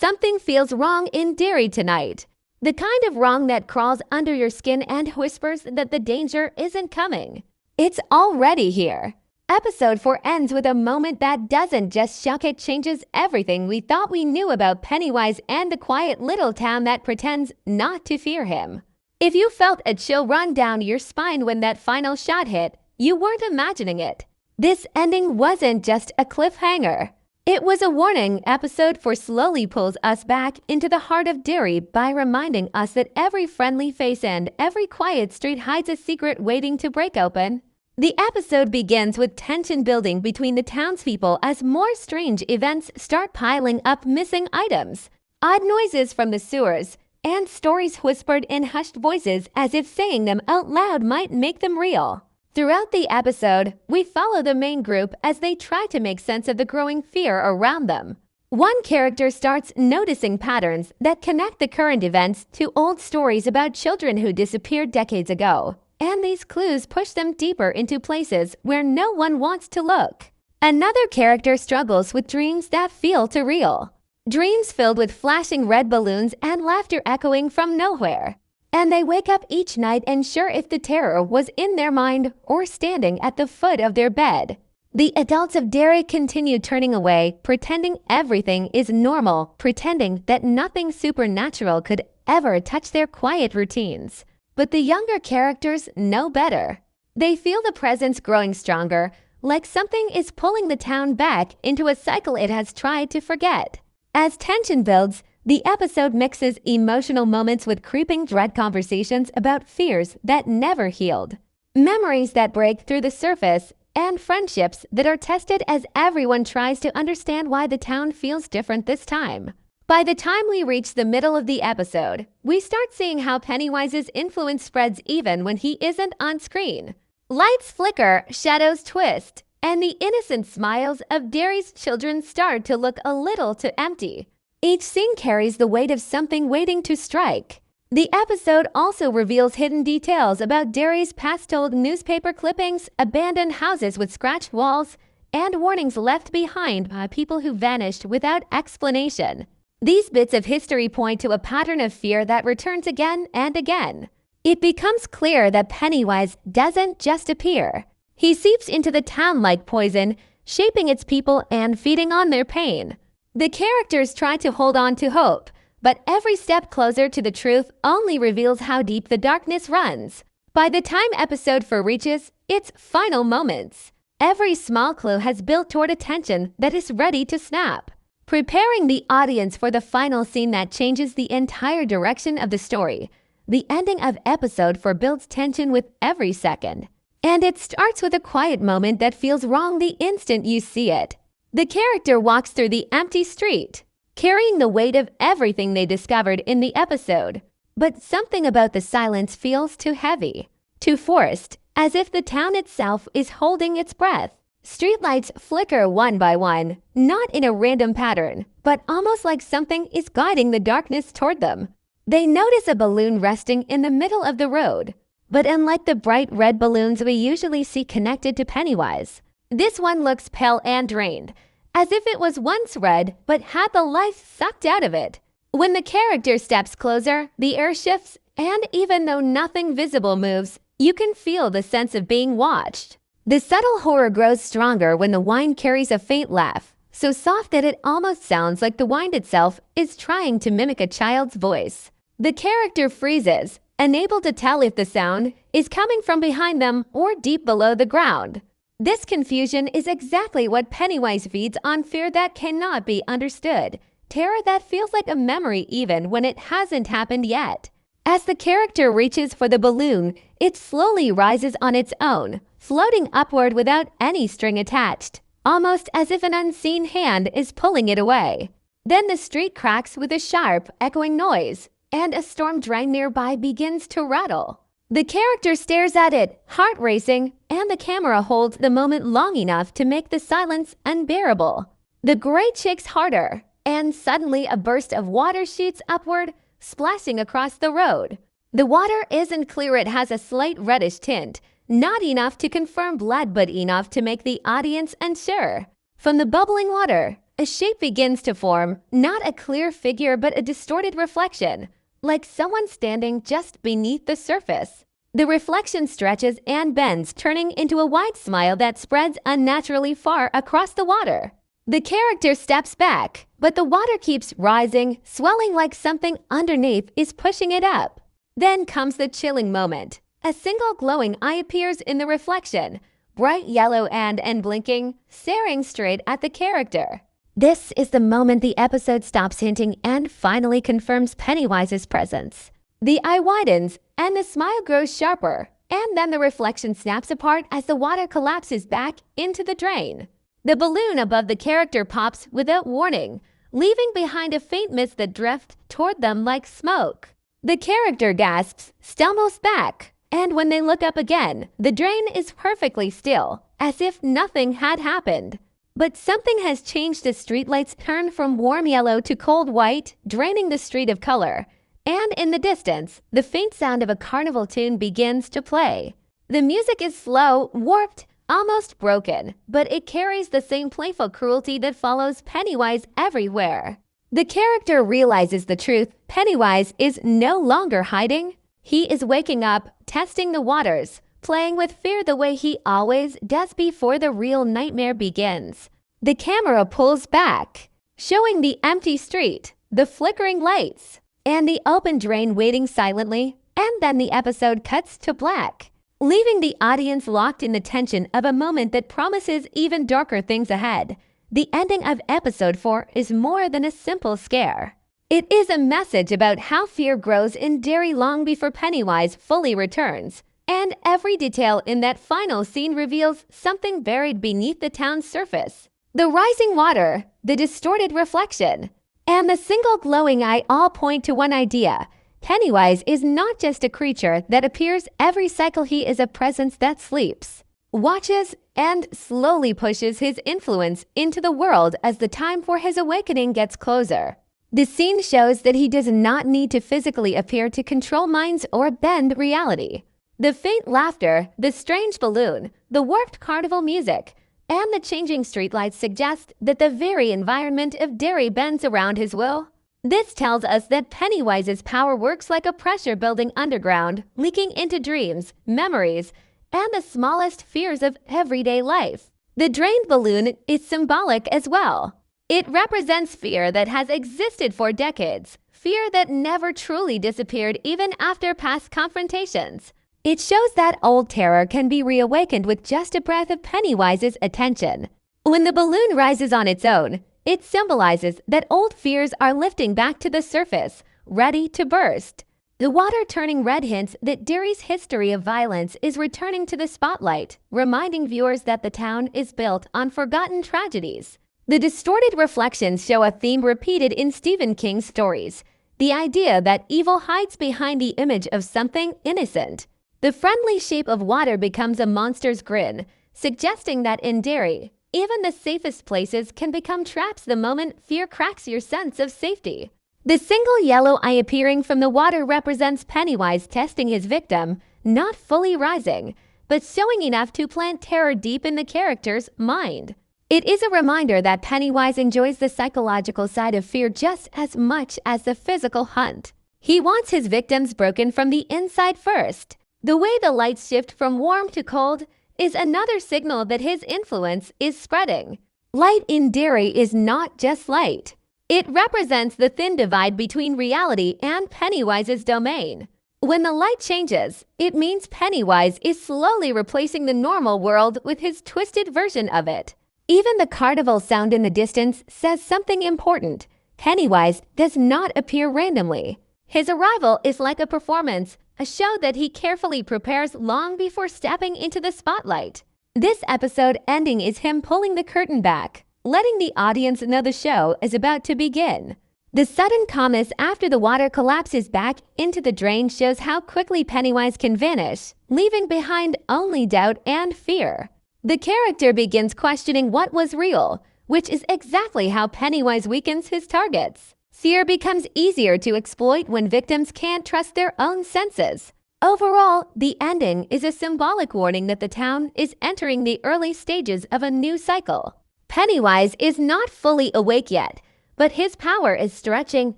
Something feels wrong in Derry tonight. The kind of wrong that crawls under your skin and whispers that the danger isn't coming. It's already here. Episode 4 ends with a moment that doesn't just shock, it changes everything we thought we knew about Pennywise and the quiet little town that pretends not to fear him. If you felt a chill run down your spine when that final shot hit, you weren't imagining it. This ending wasn't just a cliffhanger. It was a warning. Episode 4 slowly pulls us back into the heart of Derry by reminding us that every friendly face and every quiet street hides a secret waiting to break open. The episode begins with tension building between the townspeople as more strange events start piling up: missing items, odd noises from the sewers, and stories whispered in hushed voices as if saying them out loud might make them real. Throughout the episode, we follow the main group as they try to make sense of the growing fear around them. One character starts noticing patterns that connect the current events to old stories about children who disappeared decades ago, and these clues push them deeper into places where no one wants to look. Another character struggles with dreams that feel too real. Dreams filled with flashing red balloons and laughter echoing from nowhere. And they wake up each night unsure if the terror was in their mind or standing at the foot of their bed. The adults of Derry continue turning away, pretending everything is normal, pretending that nothing supernatural could ever touch their quiet routines. But the younger characters know better. They feel the presence growing stronger, like something is pulling the town back into a cycle it has tried to forget. As tension builds, the episode mixes emotional moments with creeping dread, conversations about fears that never healed, memories that break through the surface, and friendships that are tested as everyone tries to understand why the town feels different this time. By the time we reach the middle of the episode, we start seeing how Pennywise's influence spreads even when he isn't on screen. Lights flicker, shadows twist, and the innocent smiles of Derry's children start to look a little too empty. Each scene carries the weight of something waiting to strike. The episode also reveals hidden details about Derry's past: old newspaper clippings, abandoned houses with scratched walls, and warnings left behind by people who vanished without explanation. These bits of history point to a pattern of fear that returns again and again. It becomes clear that Pennywise doesn't just appear. He seeps into the town like poison, shaping its people and feeding on their pain. The characters try to hold on to hope, but every step closer to the truth only reveals how deep the darkness runs. By the time episode 4 reaches its final moments, every small clue has built toward a tension that is ready to snap, preparing the audience for the final scene that changes the entire direction of the story. The ending of episode 4 builds tension with every second, and it starts with a quiet moment that feels wrong the instant you see it. The character walks through the empty street, carrying the weight of everything they discovered in the episode. But something about the silence feels too heavy, too forced, as if the town itself is holding its breath. Streetlights flicker one by one, not in a random pattern, but almost like something is guiding the darkness toward them. They notice a balloon resting in the middle of the road, but unlike the bright red balloons we usually see connected to Pennywise, this one looks pale and drained, as if it was once red but had the life sucked out of it. When the character steps closer, the air shifts, and even though nothing visible moves, you can feel the sense of being watched. The subtle horror grows stronger when the wind carries a faint laugh, so soft that it almost sounds like the wind itself is trying to mimic a child's voice. The character freezes, unable to tell if the sound is coming from behind them or deep below the ground. This confusion is exactly what Pennywise feeds on: fear that cannot be understood, terror that feels like a memory even when it hasn't happened yet. As the character reaches for the balloon, it slowly rises on its own, floating upward without any string attached, almost as if an unseen hand is pulling it away. Then the street cracks with a sharp, echoing noise, and a storm drain nearby begins to rattle. The character stares at it, heart racing, and the camera holds the moment long enough to make the silence unbearable. The grate shakes harder, and suddenly a burst of water shoots upward, splashing across the road. The water isn't clear, it has a slight reddish tint, not enough to confirm blood but enough to make the audience unsure. From the bubbling water, a shape begins to form, not a clear figure but a distorted reflection, like someone standing just beneath the surface. The reflection stretches and bends, turning into a wide smile that spreads unnaturally far across the water. The character steps back, but the water keeps rising, swelling like something underneath is pushing it up. Then comes the chilling moment. A single glowing eye appears in the reflection, bright yellow and blinking, staring straight at the character. This is the moment the episode stops hinting and finally confirms Pennywise's presence. The eye widens, and the smile grows sharper, and then the reflection snaps apart as the water collapses back into the drain. The balloon above the character pops without warning, leaving behind a faint mist that drifts toward them like smoke. The character gasps, stumbles back, and when they look up again, the drain is perfectly still, as if nothing had happened. But something has changed as streetlights turn from warm yellow to cold white, draining the street of color. And in the distance, the faint sound of a carnival tune begins to play. The music is slow, warped, almost broken, but it carries the same playful cruelty that follows Pennywise everywhere. The character realizes the truth. Pennywise is no longer hiding. He is waking up, testing the waters, playing with fear the way he always does before the real nightmare begins. The camera pulls back, showing the empty street, the flickering lights, and the open drain waiting silently, and then the episode cuts to black, leaving the audience locked in the tension of a moment that promises even darker things ahead. The ending of episode 4 is more than a simple scare. It is a message about how fear grows in Derry long before Pennywise fully returns, and every detail in that final scene reveals something buried beneath the town's surface. The rising water, the distorted reflection, and the single glowing eye all point to one idea. Pennywise is not just a creature that appears every cycle. He is a presence that sleeps, watches, and slowly pushes his influence into the world as the time for his awakening gets closer. The scene shows that he does not need to physically appear to control minds or bend reality. The faint laughter, the strange balloon, the warped carnival music, and the changing streetlights suggest that the very environment of Derry bends around his will. This tells us that Pennywise's power works like a pressure building underground, leaking into dreams, memories, and the smallest fears of everyday life. The drained balloon is symbolic as well. It represents fear that has existed for decades, fear that never truly disappeared even after past confrontations. It shows that old terror can be reawakened with just a breath of Pennywise's attention. When the balloon rises on its own, it symbolizes that old fears are lifting back to the surface, ready to burst. The water turning red hints that Derry's history of violence is returning to the spotlight, reminding viewers that the town is built on forgotten tragedies. The distorted reflections show a theme repeated in Stephen King's stories, the idea that evil hides behind the image of something innocent. The friendly shape of water becomes a monster's grin, suggesting that in Derry, even the safest places can become traps the moment fear cracks your sense of safety. The single yellow eye appearing from the water represents Pennywise testing his victim, not fully rising, but showing enough to plant terror deep in the character's mind. It is a reminder that Pennywise enjoys the psychological side of fear just as much as the physical hunt. He wants his victims broken from the inside first. The way the lights shift from warm to cold is another signal that his influence is spreading. Light in Derry is not just light. It represents the thin divide between reality and Pennywise's domain. When the light changes, it means Pennywise is slowly replacing the normal world with his twisted version of it. Even the carnival sound in the distance says something important. Pennywise does not appear randomly. His arrival is like a performance, a show that he carefully prepares long before stepping into the spotlight. This episode ending is him pulling the curtain back, letting the audience know the show is about to begin. The sudden calmness after the water collapses back into the drain shows how quickly Pennywise can vanish, leaving behind only doubt and fear. The character begins questioning what was real, which is exactly how Pennywise weakens his targets. Fear becomes easier to exploit when victims can't trust their own senses. Overall, the ending is a symbolic warning that the town is entering the early stages of a new cycle. Pennywise is not fully awake yet, but his power is stretching,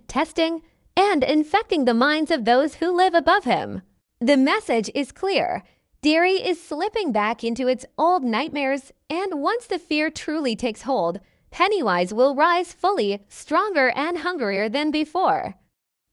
testing, and infecting the minds of those who live above him. The message is clear. Derry is slipping back into its old nightmares, and once the fear truly takes hold, Pennywise will rise fully, stronger and hungrier than before.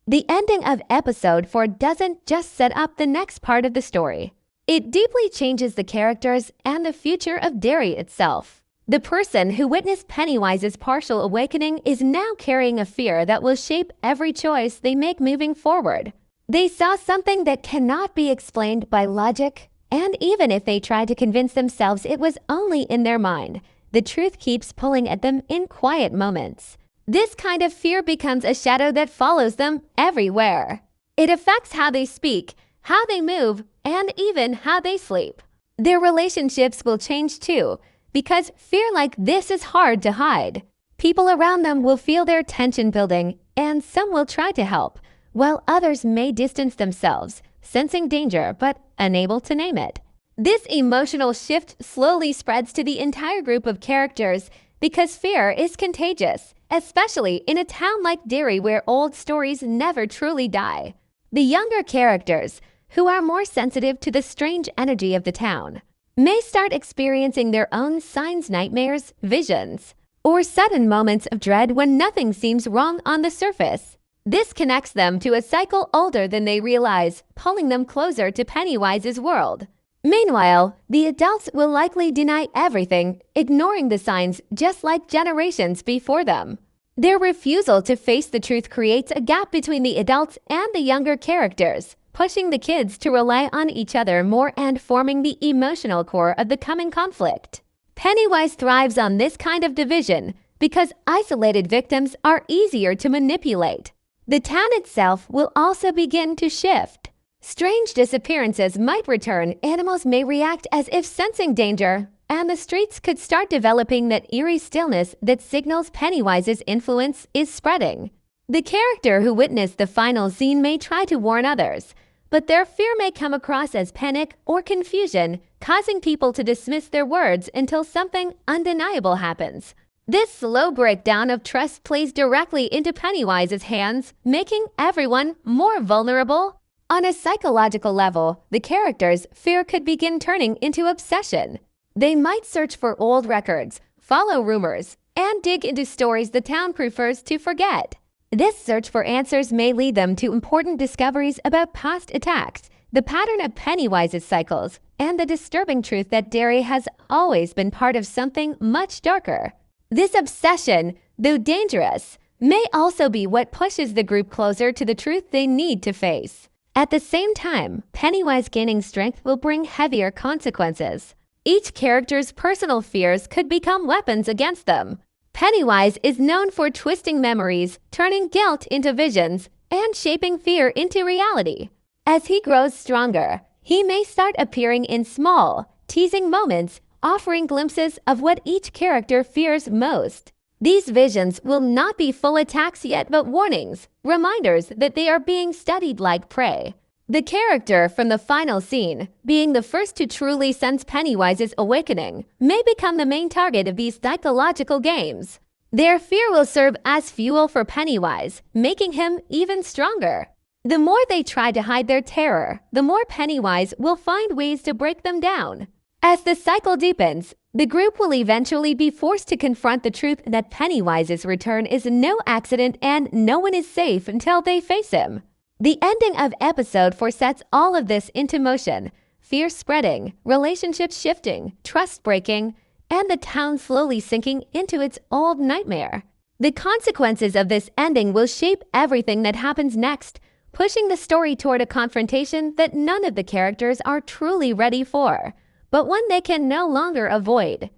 The ending of episode 4 doesn't just set up the next part of the story. It deeply changes the characters and the future of Derry itself. The person who witnessed Pennywise's partial awakening is now carrying a fear that will shape every choice they make moving forward. They saw something that cannot be explained by logic, and even if they try to convince themselves it was only in their mind, the truth keeps pulling at them in quiet moments. This kind of fear becomes a shadow that follows them everywhere. It affects how they speak, how they move, and even how they sleep. Their relationships will change too, because fear like this is hard to hide. People around them will feel their tension building, and some will try to help, while others may distance themselves, sensing danger but unable to name it. This emotional shift slowly spreads to the entire group of characters because fear is contagious, especially in a town like Derry where old stories never truly die. The younger characters, who are more sensitive to the strange energy of the town, may start experiencing their own signs, nightmares, visions, or sudden moments of dread when nothing seems wrong on the surface. This connects them to a cycle older than they realize, pulling them closer to Pennywise's world. Meanwhile, the adults will likely deny everything, ignoring the signs just like generations before them. Their refusal to face the truth creates a gap between the adults and the younger characters, pushing the kids to rely on each other more and forming the emotional core of the coming conflict. Pennywise thrives on this kind of division because isolated victims are easier to manipulate. The town itself will also begin to shift. Strange disappearances might return, animals may react as if sensing danger, and the streets could start developing that eerie stillness that signals Pennywise's influence is spreading. The character who witnessed the final scene may try to warn others, but their fear may come across as panic or confusion, causing people to dismiss their words until something undeniable happens. This slow breakdown of trust plays directly into Pennywise's hands, making everyone more vulnerable. On a psychological level, the characters' fear could begin turning into obsession. They might search for old records, follow rumors, and dig into stories the town prefers to forget. This search for answers may lead them to important discoveries about past attacks, the pattern of Pennywise's cycles, and the disturbing truth that Derry has always been part of something much darker. This obsession, though dangerous, may also be what pushes the group closer to the truth they need to face. At the same time, Pennywise gaining strength will bring heavier consequences. Each character's personal fears could become weapons against them. Pennywise is known for twisting memories, turning guilt into visions, and shaping fear into reality. As he grows stronger, he may start appearing in small, teasing moments, offering glimpses of what each character fears most. These visions will not be full attacks yet, but warnings, reminders that they are being studied like prey. The character from the final scene, being the first to truly sense Pennywise's awakening, may become the main target of these psychological games. Their fear will serve as fuel for Pennywise, making him even stronger. The more they try to hide their terror, the more Pennywise will find ways to break them down. As the cycle deepens, the group will eventually be forced to confront the truth that Pennywise's return is no accident and no one is safe until they face him. The ending of episode 4 sets all of this into motion, fear spreading, relationships shifting, trust breaking, and the town slowly sinking into its old nightmare. The consequences of this ending will shape everything that happens next, pushing the story toward a confrontation that none of the characters are truly ready for, but one they can no longer avoid.